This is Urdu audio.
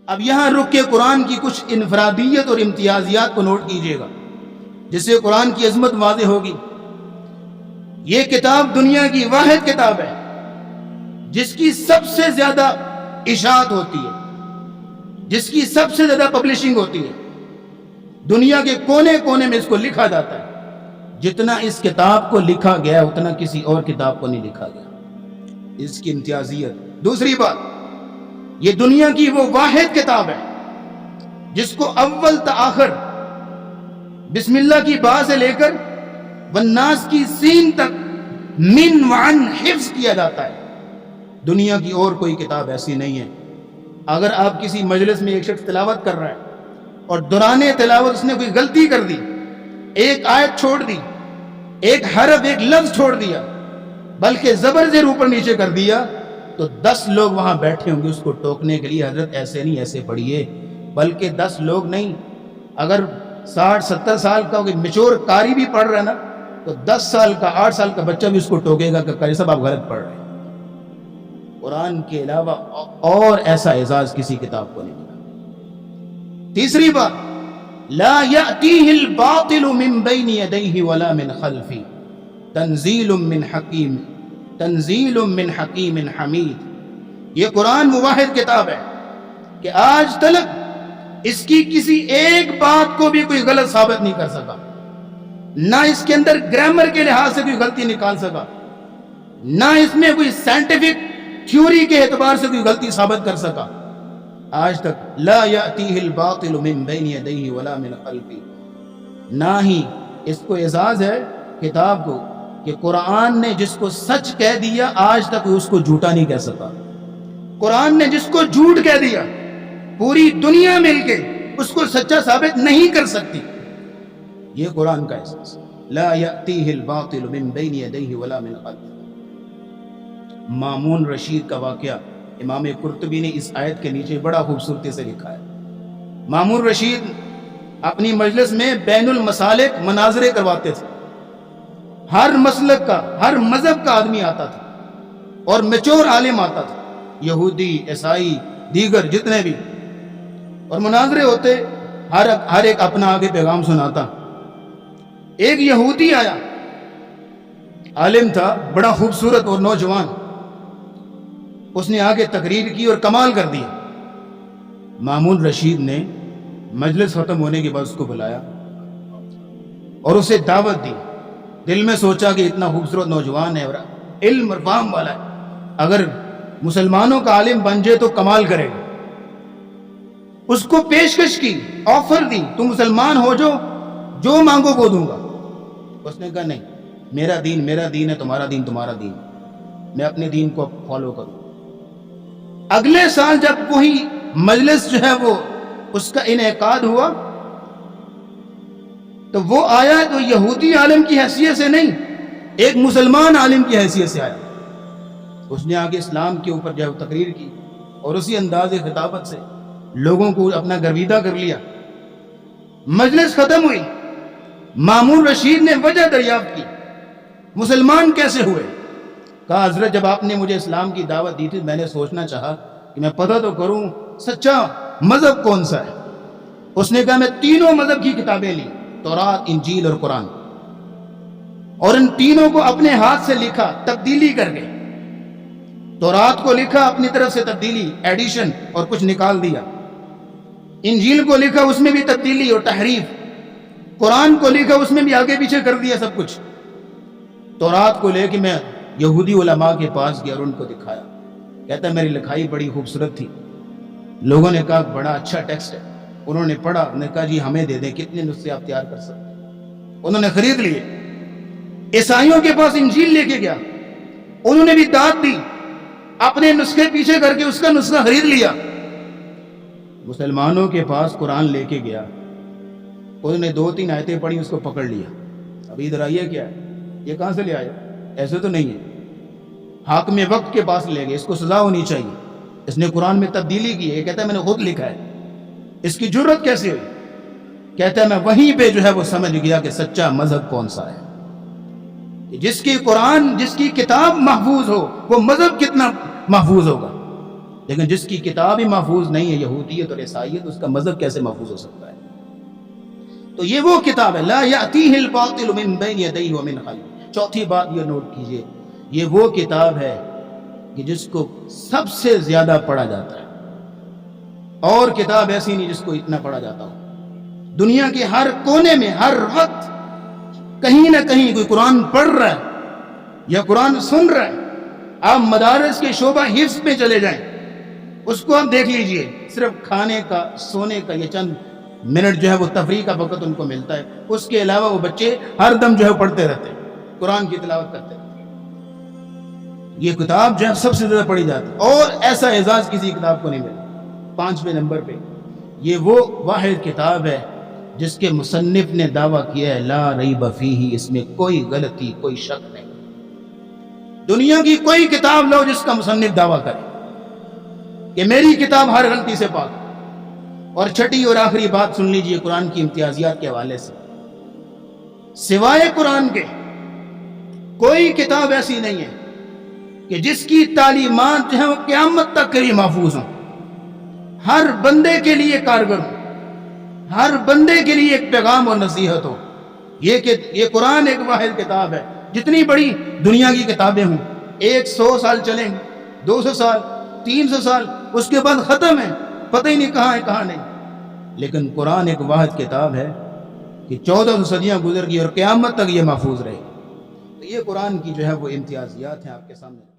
اب یہاں رک کے قرآن کی کچھ انفرادیت اور امتیازیات کو نوٹ کیجئے گا، جس سے قرآن کی عظمت واضح ہوگی۔ یہ کتاب دنیا کی واحد کتاب ہے جس کی سب سے زیادہ اشاعت ہوتی ہے، جس کی سب سے زیادہ پبلشنگ ہوتی ہے۔ دنیا کے کونے کونے میں اس کو لکھا جاتا ہے۔ جتنا اس کتاب کو لکھا گیا اتنا کسی اور کتاب کو نہیں لکھا گیا، اس کی امتیازیت۔ دوسری بات، یہ دنیا کی وہ واحد کتاب ہے جس کو اول تا آخر بسم اللہ کی با سے لے کر والناس کی سین تک من وعن حفظ کیا جاتا ہے۔ دنیا کی اور کوئی کتاب ایسی نہیں ہے۔ اگر آپ کسی مجلس میں ایک شخص تلاوت کر رہا ہے اور دوران تلاوت اس نے کوئی غلطی کر دی، ایک آیت چھوڑ دی، ایک حرف ایک لفظ چھوڑ دیا، بلکہ زبر زیر اوپر نیچے کر دیا، تو 10 لوگ وہاں بیٹھے ہوں گے اس کو ٹوکنے کے لیے، حضرت ایسے نہیں ایسے پڑھیے۔ بلکہ 10 لوگ نہیں، اگر 60-70 سال کا کوئی میچور قاری بھی پڑھ رہا ہے نا، تو 10 سال کا 8 سال کا بچہ بھی اس کو ٹوکے گا کہ قاری صاحب آپ غلط پڑھ رہے ہیں۔ قرآن کے علاوہ اور ایسا اعزاز کسی کتاب کو نہیں ملا۔ تیسری بات، لا یأتیہ الباطل من بین یدیہ ولا من خلفہ تنزیل من حکیم حمید۔ یہ قرآن واحد کتاب ہے کہ آج تک اس کی کسی ایک بات کو بھی کوئی غلط ثابت نہیں کر سکا، نہ اس کے اندر گرامر کے لحاظ سے کوئی غلطی نکال سکا، نہ اس میں کوئی سائنٹیفک تھیوری کے اعتبار سے کوئی غلطی ثابت کر سکا آج تک۔ لا یأتیہ الباطل من بین یدیہ ولا من خلفہ۔ نہ ہی اس کو اعزاز ہے کتاب کو کہ قرآن نے جس کو سچ کہہ دیا آج تک اس کو جھوٹا نہیں کہہ سکا۔ قرآن نے جس کو جھوٹ کہہ دیا پوری دنیا مل کے اس کو سچا ثابت نہیں کر سکتی۔ یہ قرآن کا احساس۔ لا یأتیہ الباطل من بین یدیہ ولا من خلفہ۔ مامون رشید کا واقعہ امام قرطبی نے اس آیت کے نیچے بڑا خوبصورتی سے لکھا ہے۔ مامون رشید اپنی مجلس میں بین المسالک مناظرے کرواتے تھے۔ ہر مسلک کا، ہر مذہب کا آدمی آتا تھا اور میچور عالم آتا تھا، یہودی، عیسائی، دیگر جتنے بھی، اور مناظرے ہوتے، ہر ایک اپنا آگے پیغام سناتا۔ ایک یہودی آیا، عالم تھا، بڑا خوبصورت اور نوجوان، اس نے آگے تقریر کی اور کمال کر دیا۔ مامون رشید نے مجلس ختم ہونے کے بعد اس کو بلایا اور اسے دعوت دی۔ دل میں سوچا کہ اتنا خوبصورت نوجوان ہے اور علم اور فہم والا ہے، اگر مسلمانوں کا عالم بن جائے تو کمال کرے گا۔ اس کو پیشکش کی، آفر دی، تم مسلمان ہو جو مانگو وہ دوں گا۔ اس نے کہا نہیں، میرا دین ہے، تمہارا دین تمہارا دین، میں اپنے دین کو فالو کروں۔ اگلے سال جب وہی مجلس جو ہے وہ اس کا انعقاد ہوا تو وہ آیا تو یہودی عالم کی حیثیت سے نہیں، ایک مسلمان عالم کی حیثیت سے آیا۔ اس نے آگے اسلام کے اوپر جو تقریر کی اور اسی انداز خطابت سے لوگوں کو اپنا گرویدہ کر لیا۔ مجلس ختم ہوئی، مامون رشید نے وجہ دریافت کی، مسلمان کیسے ہوئے؟ کہا حضرت جب آپ نے مجھے اسلام کی دعوت دی تھی میں نے سوچنا چاہا کہ میں پتہ تو کروں سچا مذہب کون سا ہے۔ اس نے کہا میں تینوں مذہب کی کتابیں لی، تورات، انجیل اور قرآن، اور ان تینوں کو اپنے ہاتھ سے لکھا، تبدیلی کر کے۔ تورات کو لکھا اپنی طرف سے تبدیلی، ایڈیشن اور کچھ نکال دیا۔ انجیل کو لکھا، اس میں بھی تبدیلی اور تحریف۔ قرآن کو لکھا، اس میں بھی آگے پیچھے کر دیا سب کچھ۔ تورات کو لے کے میں یہودی علماء کے پاس گیا اور ان کو دکھایا۔ کہتا ہے میری لکھائی بڑی خوبصورت تھی، لوگوں نے کہا بڑا اچھا ٹیکسٹ ہے، انہوں نے پڑھا، انہوں نے کہا جی ہمیں دے دیں، کتنے نسخے آپ تیار کر سکتے ہیں؟ انہوں نے خرید لیے۔ عیسائیوں کے پاس انجیل لے کے گیا، انہوں نے بھی داد دی، اپنے نسخے پیچھے کر کے اس کا نسخہ خرید لیا۔ مسلمانوں کے پاس قرآن لے کے گیا، انہوں نے 2-3 آیتیں پڑھی، اس کو پکڑ لیا۔ ابھی ادھر آئیے، کیا ہے یہ، کہاں سے لے آئے؟ ایسے تو نہیں ہے۔ حاکم وقت کے پاس لے گئے، اس کو سزا ہونی چاہیے، اس نے قرآن میں تبدیلی کی ہے۔ یہ کہتا ہے میں نے خود لکھا ہے، اس کی جرت کیسے ہوئی؟ کہتا ہے میں وہیں پہ جو ہے وہ سمجھ گیا کہ سچا مذہب کون سا ہے۔ جس کی قرآن، جس کی کتاب محفوظ ہو وہ مذہب کتنا محفوظ ہوگا۔ لیکن جس کی کتاب ہی محفوظ نہیں ہے، یہودیت اور عیسائیت، اس کا مذہب کیسے محفوظ ہو سکتا ہے؟ تو یہ وہ کتاب ہے، لا یأتیہ الباطل من بین یدیہ ومن خلفہ۔ چوتھی بات یہ نوٹ کیجئے، یہ وہ کتاب ہے کہ جس کو سب سے زیادہ پڑھا جاتا ہے، اور کتاب ایسی نہیں جس کو اتنا پڑھا جاتا ہو۔ دنیا کے ہر کونے میں ہر وقت کہیں نہ کہیں کوئی قرآن پڑھ رہا ہے یا قرآن سن رہا ہے۔ آپ مدارس کے شعبہ حفظ میں چلے جائیں، اس کو آپ دیکھ لیجئے، صرف کھانے کا، سونے کا، یہ چند منٹ جو ہے وہ تفریح کا وقت ان کو ملتا ہے، اس کے علاوہ وہ بچے ہر دم جو ہے پڑھتے رہتے ہیں، قرآن کی تلاوت کرتے رہتے ہیں۔ یہ کتاب جو ہے سب سے زیادہ پڑھی جاتی ہے، اور ایسا اعزاز کسی کتاب کو نہیں ملتا۔ 5ویں نمبر پہ یہ وہ واحد کتاب ہے جس کے مصنف نے دعویٰ کیا ہے لا ریب فیہ، اس میں کوئی غلطی، کوئی شک نہیں۔ دنیا کی کوئی کتاب لو جس کا مصنف دعویٰ کرے کہ میری کتاب ہر غلطی سے پاک۔ اور چھٹی اور آخری بات سن لیجئے قرآن کی امتیازیات کے حوالے سے، سوائے قرآن کے کوئی کتاب ایسی نہیں ہے کہ جس کی تعلیمات جو ہیں وہ قیامت تک کے لیے محفوظ ہوں، ہر بندے کے لیے کارگر ہوں، ہر بندے کے لیے ایک پیغام اور نصیحت ہو۔ یہ قرآن ایک واحد کتاب ہے، جتنی بڑی دنیا کی کتابیں ہوں، 100 سال چلیں، 200 سال، 300 سال، اس کے بعد ختم ہے، پتہ ہی نہیں کہاں ہے کہاں نہیں۔ لیکن قرآن ایک واحد کتاب ہے کہ 1400 صدیاں گزر گئی اور قیامت تک یہ محفوظ رہے گی۔ تو یہ قرآن کی جو ہے وہ امتیازیات ہیں آپ کے سامنے۔